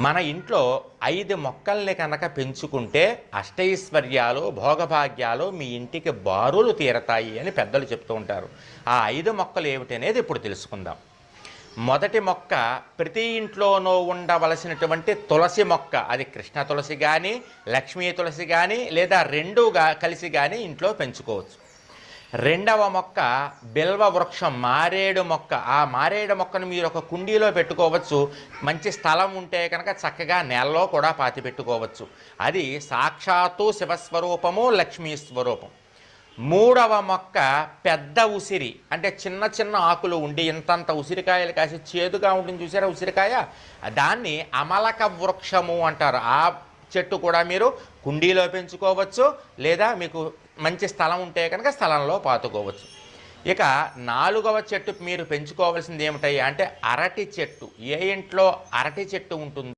మన ఇంట్లో 5 మొక్కల్ని కనుక పెంచుకుంటే అష్టైశ్వర్యాలు భోగభాగ్యాలు మీ ఇంటికి బారులు తీరతాయి అని పెద్దలు చెప్తూ ఉంటారు. ఆ 5 మొక్కలు ఏమిటనేది ఇప్పుడు తెలుసుకుందాం. మొదటి మొక్క ప్రతి ఇంట్లోనూ ఉండవలసినటువంటి తులసి మొక్క. అది కృష్ణ తులసి కానీ లక్ష్మీ తులసి కానీ లేదా రెండుగా కలిసి కానీ ఇంట్లో పెంచుకోవచ్చు. రెండవ మొక్క బిల్వ వృక్షం, మారేడు మొక్క. ఆ మారేడు మొక్కను మీరు ఒక కుండీలో పెట్టుకోవచ్చు. మంచి స్థలం ఉంటే కనుక చక్కగా నేలలో కూడా పాతి పెట్టుకోవచ్చు. అది సాక్షాత్తు శివస్వరూపము, లక్ష్మీ స్వరూపం. మూడవ మొక్క పెద్ద ఉసిరి, అంటే చిన్న చిన్న ఆకులు ఉండి ఇంతంత ఉసిరికాయలు కాసి చేదుగా ఉంటుంది చూసారా ఉసిరికాయ, దాన్ని అమలక వృక్షము అంటారు. ఆ చెట్టు కూడా మీరు కుండీలో పెంచుకోవచ్చు లేదా మీకు మంచి స్థలం ఉంటే కనుక స్థలంలో పాతుకోవచ్చు. ఇక 4వ చెట్టు మీరు పెంచుకోవాల్సింది ఏమిటయ్యా అంటే అరటి చెట్టు. ఏ ఇంట్లో అరటి చెట్టు ఉంటుంది